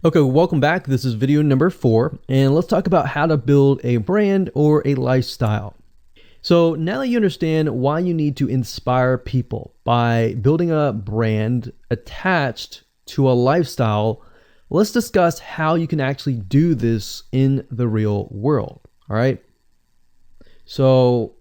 Okay, welcome back. This is video number 4, and let's talk about how to build a brand or a lifestyle. So now that you understand why you need to inspire people by building a brand attached to a lifestyle, let's discuss how you can actually do this in the real world. All right. So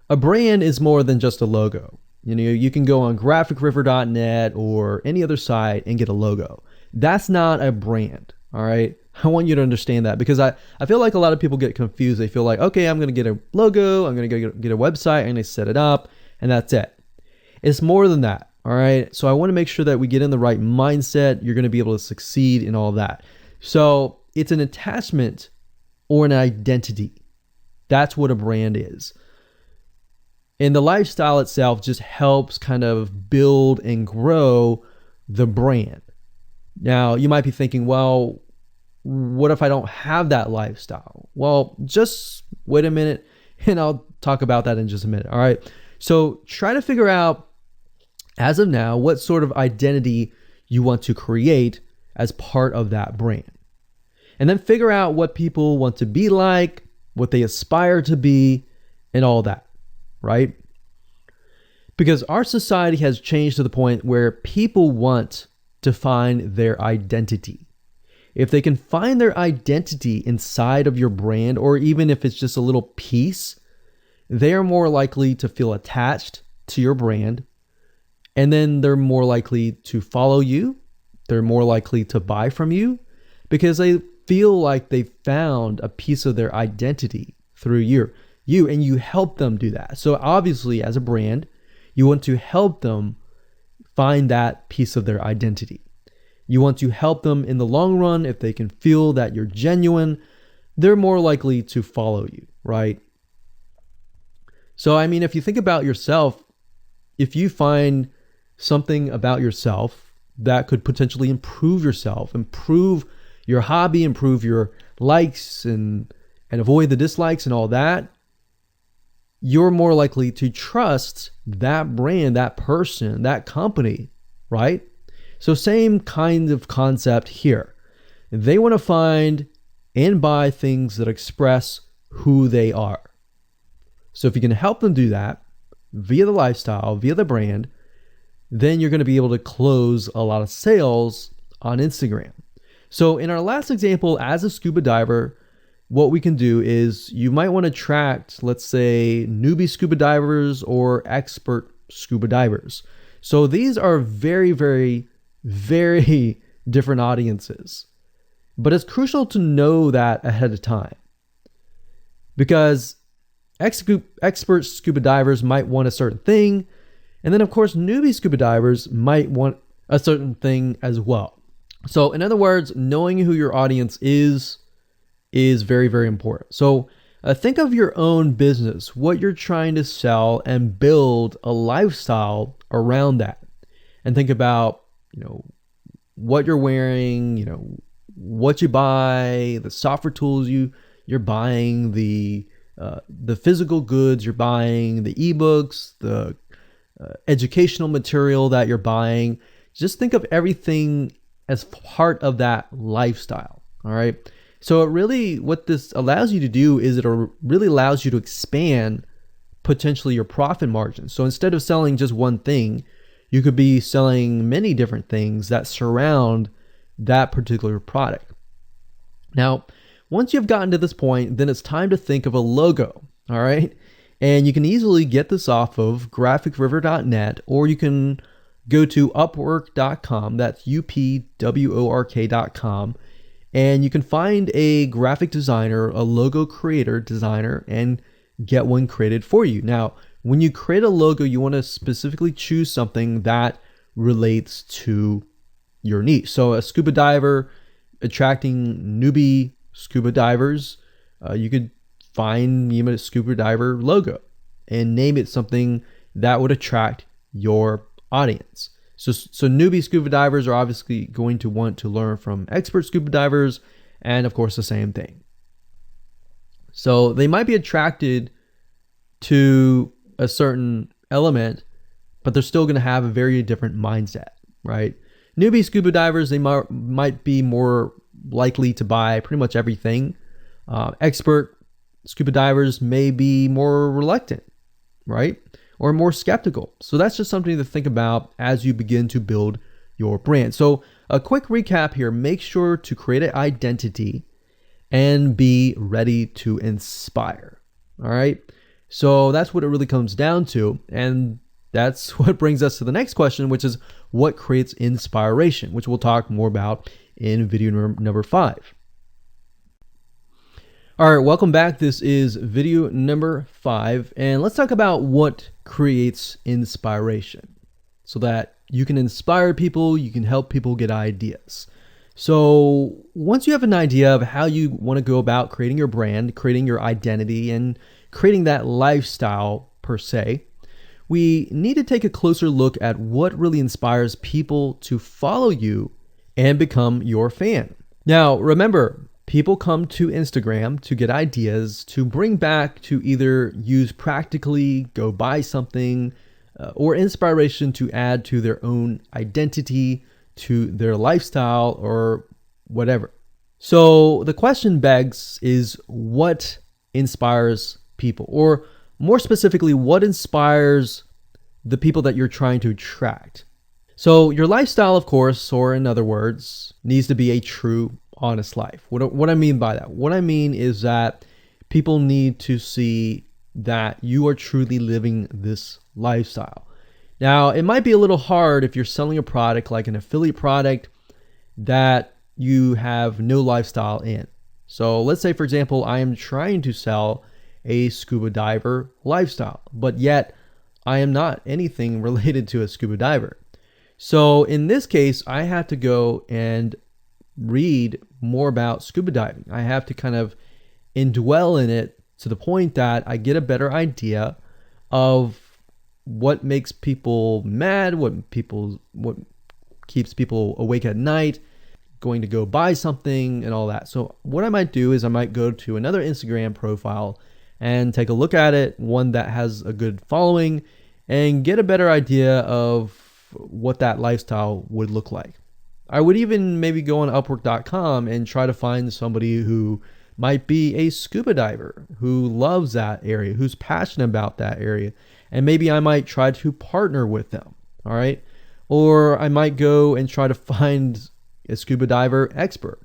a brand is more than just a logo. You can go on graphicriver.net or any other site and get a logo. That's not a brand. All right. I want you to understand that, because I feel like a lot of people get confused. They feel like, okay, I'm going to get a logo, I'm going to get a website, I'm going to set it up, and that's it. It's more than that. All right. So I want to make sure that we get in the right mindset. You're going to be able to succeed in all that. So it's an attachment or an identity. That's what a brand is. And the lifestyle itself just helps kind of build and grow the brand. Now, you might be thinking, well, what if I don't have that lifestyle? Well, just wait a minute and I'll talk about that in just a minute. All right. So try to figure out, as of now, what sort of identity you want to create as part of that brand. And then figure out what people want to be like, what they aspire to be, and all that, right? Because our society has changed to the point where people want to find their identity. If they can find their identity inside of your brand, or even if it's just a little piece, they are more likely to feel attached to your brand. And then they're more likely to follow you. They're more likely to buy from you because they feel like they found a piece of their identity through you, and you help them do that. So obviously, as a brand, you want to help them find that piece of their identity. You want to help them in the long run. If they can feel that you're genuine, they're more likely to follow you, right? So, I mean, if you think about yourself, if you find something about yourself that could potentially improve yourself, improve your hobby, improve your likes, and avoid the dislikes and all that, you're more likely to trust that brand, that person, that company, right? So same kind of concept here. They want to find and buy things that express who they are. So if you can help them do that via the lifestyle, via the brand, then you're going to be able to close a lot of sales on Instagram. So in our last example, as a scuba diver, what we can do is you might want to attract, let's say, newbie scuba divers or expert scuba divers. So these are very, very, very different audiences. But it's crucial to know that ahead of time, because expert scuba divers might want a certain thing. And then, of course, newbie scuba divers might want a certain thing as well. So in other words, knowing who your audience is very, very important. So think of your own business, what you're trying to sell, and build a lifestyle around that. And think about, what you're wearing, what you buy, the software tools you're buying, the physical goods you're buying, the ebooks, the educational material that you're buying. Just think of everything as part of that lifestyle. All right. So what this allows you to do is it really allows you to expand potentially your profit margin. So instead of selling just one thing, you could be selling many different things that surround that particular product. Now, once you've gotten to this point, then it's time to think of a logo. All right. And you can easily get this off of graphicriver.net, or you can go to upwork.com. That's upwork.com. And you can find a graphic designer, a logo creator, designer, and get one created for you. Now, when you create a logo, you want to specifically choose something that relates to your niche. So a scuba diver attracting newbie scuba divers, you could find a scuba diver logo and name it something that would attract your audience. So newbie scuba divers are obviously going to want to learn from expert scuba divers, and of course the same thing. So they might be attracted to a certain element, but they're still going to have a very different mindset, right? Newbie scuba divers, they might be more likely to buy pretty much everything. Expert scuba divers may be more reluctant, right? Or more skeptical. So that's just something to think about as you begin to build your brand. So a quick recap here, make sure to create an identity and be ready to inspire. All right. So that's what it really comes down to. And that's what brings us to the next question, which is what creates inspiration, which we'll talk more about in video number 5. All right, welcome back. This is video number 5, and let's talk about what creates inspiration so that you can inspire people, you can help people get ideas. So once you have an idea of how you want to go about creating your brand, creating your identity, and creating that lifestyle per se, we need to take a closer look at what really inspires people to follow you and become your fan. Now, remember, people come to Instagram to get ideas to bring back to either use practically, go buy something, or inspiration to add to their own identity, to their lifestyle, or whatever. So the question begs is what inspires people? Or more specifically, what inspires the people that you're trying to attract? So your lifestyle, of course, or in other words, needs to be a true, honest life. What I mean by that? What I mean is that people need to see that you are truly living this lifestyle. Now, it might be a little hard if you're selling a product like an affiliate product that you have no lifestyle in. So let's say, for example, I am trying to sell a scuba diver lifestyle, but yet I am not anything related to a scuba diver. So in this case, I have to go and read more about scuba diving. I have to kind of indwell in it to the point that I get a better idea of what makes people mad, what keeps people awake at night, going to go buy something and all that. So what I might do is I might go to another Instagram profile and take a look at it, one that has a good following, and get a better idea of what that lifestyle would look like. I would even maybe go on Upwork.com and try to find somebody who might be a scuba diver, who loves that area, who's passionate about that area. And maybe I might try to partner with them, all right? Or I might go and try to find a scuba diver expert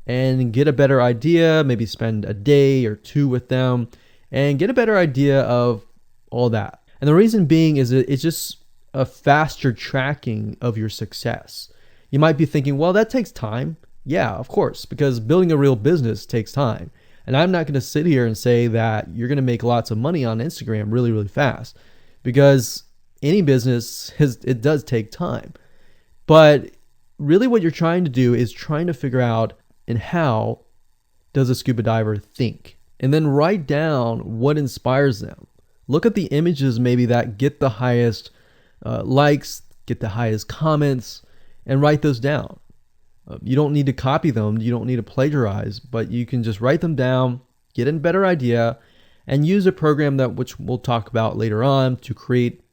and get a better idea, maybe spend a day or two with them and get a better idea of all that. And the reason being is that it's just a faster tracking of your success. You might be thinking, well, that takes time. Yeah, of course, because building a real business takes time. And I'm not going to sit here and say that you're going to make lots of money on Instagram really, really fast, because any business, it does take time. But really what you're trying to do is trying to figure out and how does a scuba diver think? And then write down what inspires them. Look at the images maybe that get the highest likes, get the highest comments, and write those down. You don't need to copy them. You don't need to plagiarize, but you can just write them down, get a better idea, and use a program which we'll talk about later on to create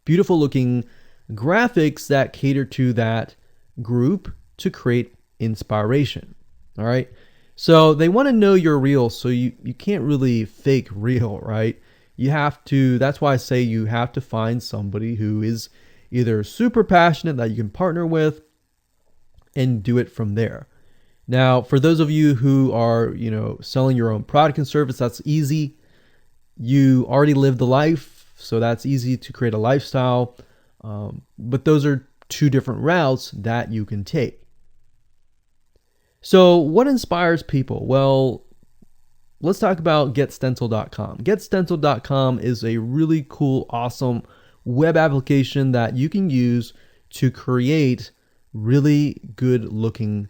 beautiful looking graphics that cater to that group to create inspiration. All right. So they want to know you're real. So you can't really fake real, right? You have to, that's why I say you have to find somebody who is either super passionate that you can partner with and do it from there. Now, for those of you who are, selling your own product and service, that's easy. You already live the life, so that's easy to create a lifestyle. But those are two different routes that you can take. So what inspires people? Well, let's talk about getstencil.com. Getstencil.com is a really cool, awesome web application that you can use to create really good looking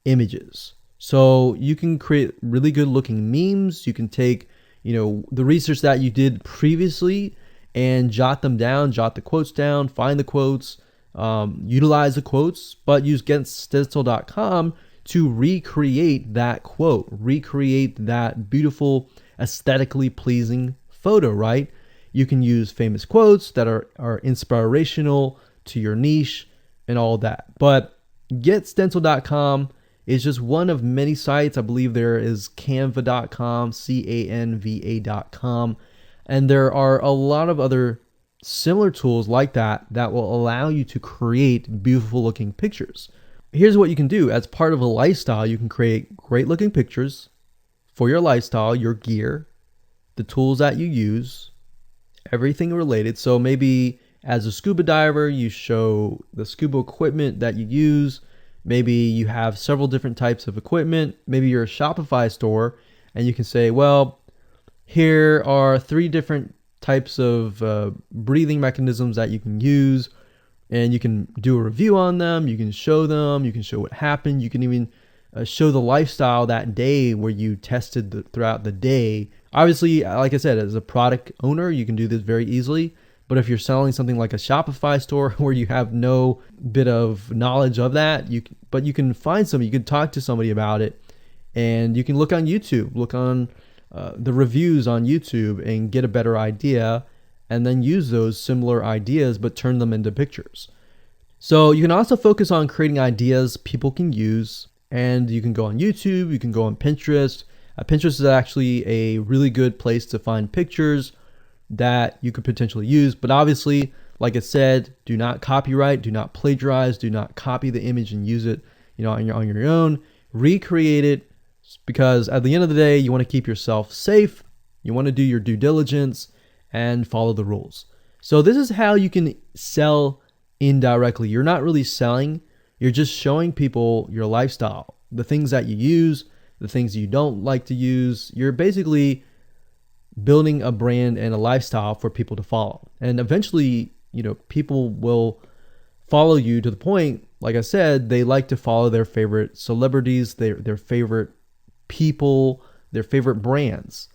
images. So you can create really good looking memes. You can take, the research that you did previously and jot them down, jot the quotes down, find the quotes, utilize the quotes, but use getstencil.com to recreate that quote, recreate that beautiful, aesthetically pleasing photo, right? You can use famous quotes that are inspirational to your niche and all that. But getstencil.com is just one of many sites. I believe there is canva.com, canva.com, and there are a lot of other similar tools like that that will allow you to create beautiful looking pictures. Here's what you can do. As part of a lifestyle, you can create great looking pictures for your lifestyle, your gear, the tools that you use, everything related. So maybe as a scuba diver, you show the scuba equipment that you use. Maybe you have several different types of equipment. Maybe you're a Shopify store and you can say, well, here are 3 different types of breathing mechanisms that you can use, and you can do a review on them. You can show them. You can show what happened. You can even show the lifestyle that day where you tested throughout the day. Obviously, like I said, as a product owner, you can do this very easily. But if you're selling something like a Shopify store where you have no bit of knowledge of that, you can find somebody, you can talk to somebody about it, and you can look on YouTube, look on the reviews on YouTube and get a better idea, and then use those similar ideas but turn them into pictures. So you can also focus on creating ideas people can use, and you can go on YouTube, you can go on Pinterest. Pinterest is actually a really good place to find pictures that you could potentially use. But obviously, like I said, do not copyright, do not plagiarize, do not copy the image and use it, on your own. Recreate it, because at the end of the day, you want to keep yourself safe. You want to do your due diligence and follow the rules. So this is how you can sell indirectly. You're not really selling, you're just showing people your lifestyle, the things that you use, the things you don't like to use. You're basically building a brand and a lifestyle for people to follow. And eventually, people will follow you to the point, like I said, they like to follow their favorite celebrities, their favorite people, their favorite brands.